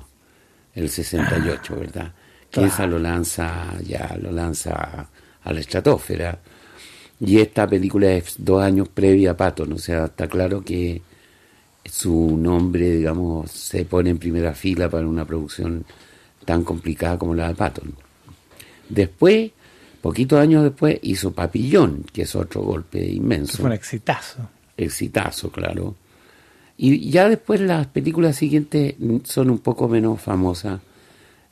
el 68, ¿verdad? Que Claro. esa lo lanza a la estratosfera. Y esta película es 2 años previa a Patton, o sea, está claro que su nombre, digamos, se pone en primera fila para una producción tan complicada como la de Patton. Después, poquitos años después, hizo Papillón, que es otro golpe inmenso. Fue un exitazo. Exitazo, claro. Y ya después las películas siguientes son un poco menos famosas.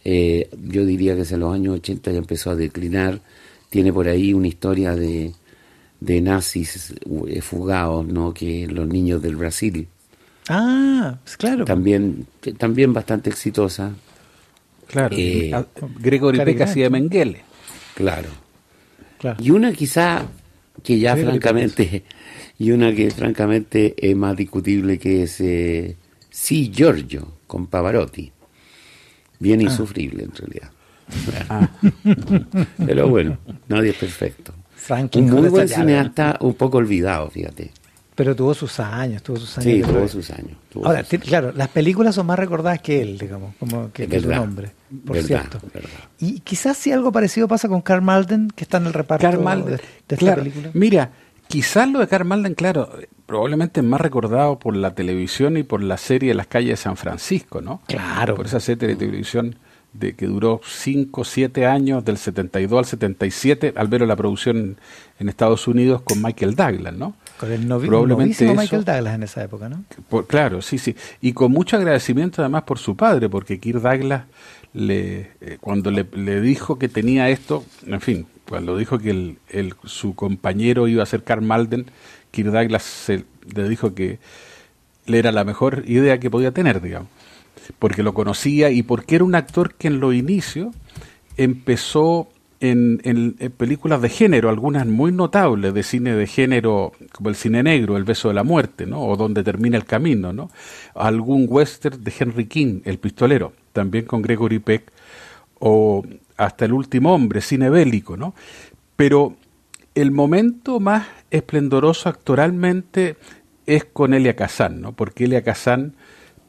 Yo diría que hacia los años 80 ya empezó a declinar. Tiene por ahí una historia de nazis fugados, ¿no? Que los niños del Brasil. Ah, pues claro. También bastante exitosa. Claro. Gregory Cary Peck hacía Grant. Mengele. Claro. Claro. Y una quizá que ya Sí, francamente, es más discutible, que es Sí, Giorgio, con Pavarotti. Bien insufrible en realidad. Pero bueno, nadie es perfecto. Franklin Un muy J. buen Schaffner. cineasta, un poco olvidado, fíjate. Pero tuvo sus años. Sí, de tuvo gloria. sus años. Ahora, claro, las películas son más recordadas que él, digamos, como que su Verdad, nombre, por verdad, cierto. verdad. Y quizás si algo parecido pasa con Karl Malden, que está en el reparto Karl Malden, de esta claro, película. mira, quizás lo de Karl Malden, claro, probablemente es más recordado por la televisión y por la serie Las calles de San Francisco, ¿no? Claro. Por esa serie de televisión que duró 5, 7 años, del 72 al 77, al ver la producción en Estados Unidos con Michael Douglas, ¿no? Con el Probablemente novísimo eso- Michael Douglas en esa época, ¿no? Claro, sí, sí. Y con mucho agradecimiento además por su padre, porque Kirk Douglas, cuando le dijo que tenía esto, en fin, cuando dijo que su compañero iba a ser Karl Malden, Kirk Douglas le dijo que le era la mejor idea que podía tener, digamos, porque lo conocía y porque era un actor que en los inicios empezó en películas de género, algunas muy notables de cine de género, como El cine negro, El beso de la muerte, ¿no? O Donde termina el camino, ¿no? Algún western de Henry King, El pistolero, también con Gregory Peck, o Hasta el último hombre, cine bélico, ¿no? Pero el momento más esplendoroso actoralmente es con Elia Kazan, ¿no? Porque Elia Kazan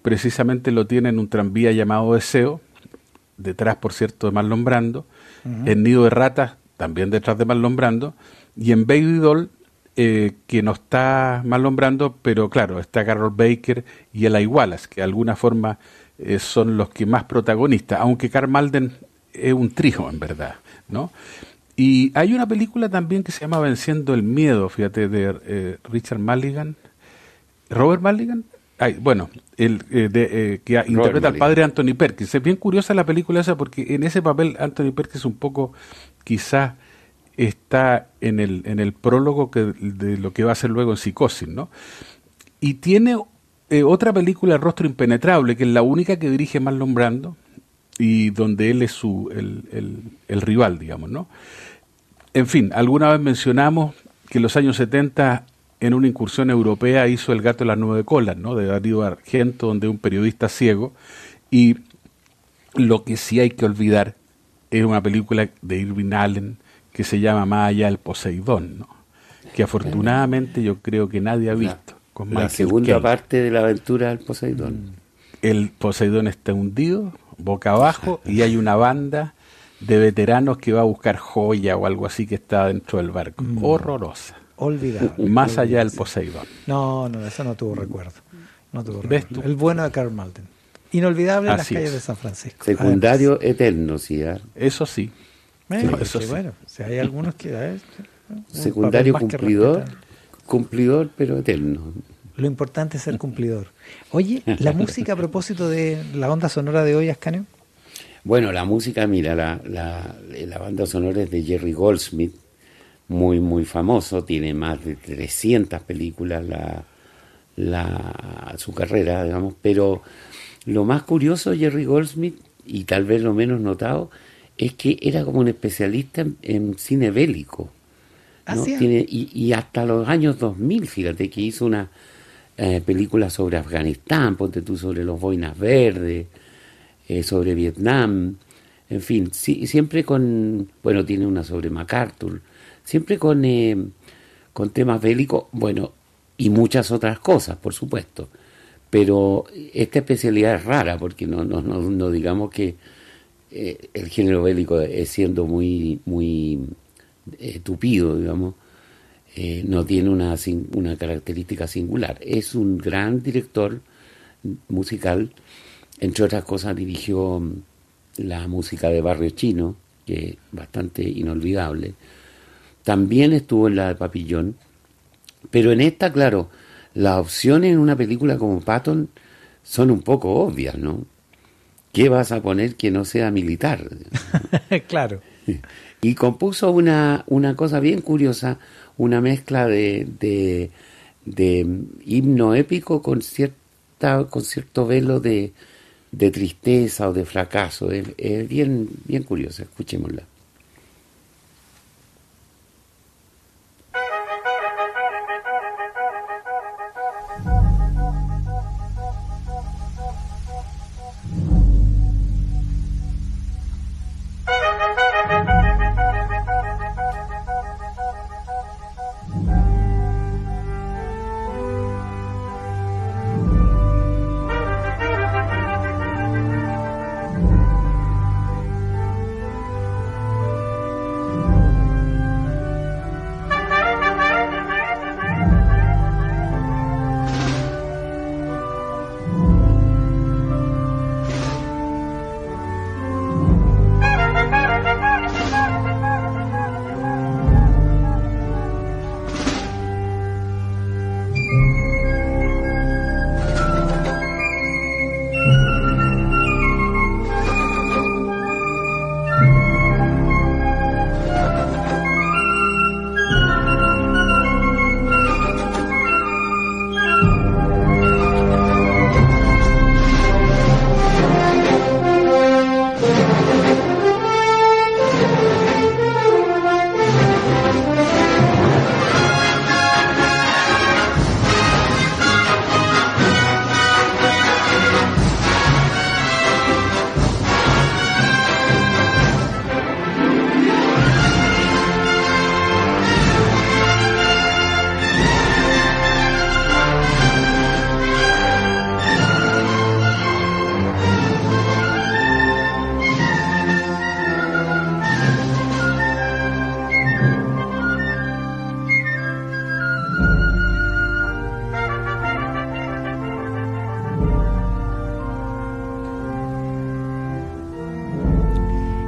precisamente lo tiene en un tranvía llamado Deseo, detrás, por cierto, de Marlon Brando, en Nido de Ratas, también detrás de Marlon Brando, y en Baby Doll, que no está Marlon Brando, pero claro, está Carol Baker y Eli Wallace, que de alguna forma son los que más protagonistas, aunque Karl Malden es un trío en verdad, ¿no? Y hay una película también que se llama Venciendo el Miedo, fíjate, de Richard Mulligan, Robert Mulligan, bueno, que interpreta al padre Anthony Perkins. Es bien curiosa la película esa porque en ese papel Anthony Perkins un poco quizás está en el prólogo de lo que va a ser luego en Psicosis, ¿no? Y tiene otra película, El Rostro Impenetrable, que es la única que dirige Marlon Brando y donde él es el rival, digamos, ¿no? En fin, alguna vez mencionamos que en los años 70 en una incursión europea hizo El gato de las 9 colas, ¿no? De Darío Argento, donde un periodista ciego. Y lo que sí hay que olvidar es una película de Irving Allen que se llama Más allá del Poseidón, ¿no? Que afortunadamente yo creo que nadie ha visto. Con la segunda parte de la aventura del Poseidón. El Poseidón está hundido, boca abajo, y hay una banda de veteranos que va a buscar joya o algo así que está dentro del barco. Horrorosa. Olvidable. Más allá del Poseidón. No, eso no tuvo recuerdo. No tuvo ¿Ves recuerdo. tú? El bueno de Karl Malden. Inolvidable en las Así calles es. de San Francisco. Secundario eterno, sí. Eso sí. Eso sí. Bueno, si hay algunos que... Secundario cumplidor, pero eterno. Lo importante es ser cumplidor. Oye, la música a propósito de la banda sonora de hoy, Ascanio. Bueno, la música, mira, la banda sonora es de Jerry Goldsmith, muy, muy famoso, tiene más de 300 películas su carrera, digamos, pero lo más curioso de Jerry Goldsmith, y tal vez lo menos notado, es que era como un especialista en cine bélico, ¿no? Y hasta los años 2000, fíjate, que hizo una película sobre Afganistán, ponte tú, sobre los boinas verdes, sobre Vietnam, en fin, siempre tiene una sobre MacArthur, siempre con temas bélicos, bueno, y muchas otras cosas, por supuesto, pero esta especialidad es rara, porque no digamos que el género bélico siendo muy, muy tupido, digamos, no tiene una característica singular. Es un gran director musical, entre otras cosas dirigió la música de Barrio Chino, que es bastante inolvidable. También estuvo en la de Papillón, pero en esta, claro, las opciones en una película como Patton son un poco obvias, ¿no? ¿Qué vas a poner que no sea militar? Claro. Y compuso una cosa bien curiosa, una mezcla de himno épico con cierto velo de tristeza o de fracaso. Es bien, bien curiosa, escuchémosla.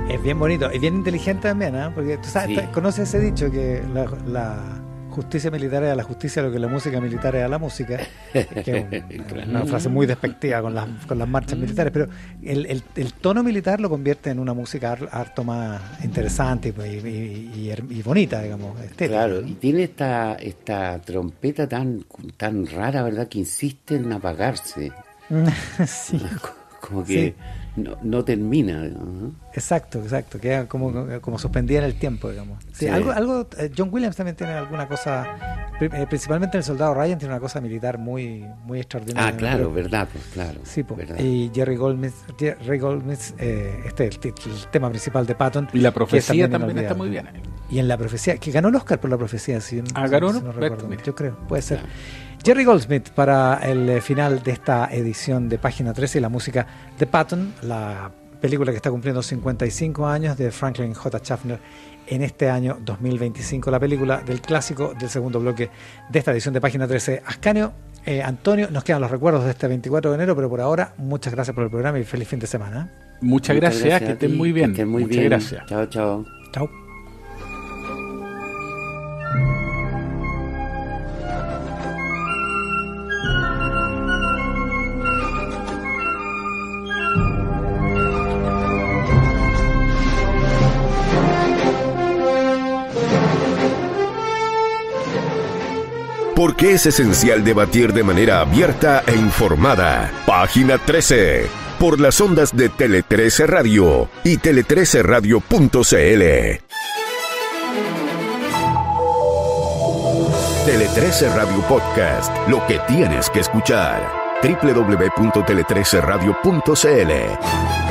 Es bien bonito y bien inteligente también, ¿eh? Porque tú sabes, Sí. conoces ese dicho que la justicia militar es a la justicia lo que la música militar es a la música, que es una frase muy despectiva con las marchas militares, pero el tono militar lo convierte en una música harto más interesante y bonita, digamos, estética. Claro, ¿no? y tiene esta trompeta tan rara, ¿verdad? Que insiste en apagarse. Sí. Como que no termina, ¿no? Exacto, queda como suspendida en el tiempo, digamos. Sí, Sí. algo John Williams también tiene alguna cosa, principalmente en El Soldado Ryan tiene una cosa militar muy extraordinaria. Ah, claro, Pero- verdad, pues claro. Sí, po. verdad. Y Jerry Goldsmith, el tema principal de Patton. Y la que es profecía también está inolvidable. muy bien. Y en la profecía, que ganó el Oscar por la profecía, si ganó, si ¿no? recuerdo. Mira. Yo creo, puede ser. Claro. Jerry Goldsmith para el final de esta edición de Página 13 y la música de Patton, la película que está cumpliendo 55 años de Franklin J. Schaffner en este año 2025, la película del clásico del segundo bloque de esta edición de Página 13. Ascanio, Antonio, nos quedan los recuerdos de este 24 de enero, pero por ahora muchas gracias por el programa y feliz fin de semana. Muchas gracias, que a estén ti, muy bien. Que estén muy Muchas bien. gracias. Chao, chao. Chao. Porque es esencial debatir de manera abierta e informada. Página 13. Por las ondas de Tele 13 Radio y tele13radio.cl. Tele 13 Radio Podcast. Lo que tienes que escuchar. www.tele13radio.cl.